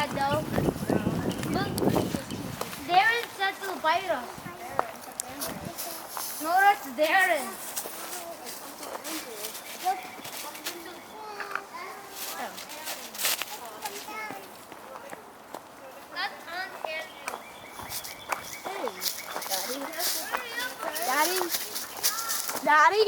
bad though. Look, Darren said to bite us. No, that's Darren. Look. That's Aunt Andrew. Daddy? Daddy?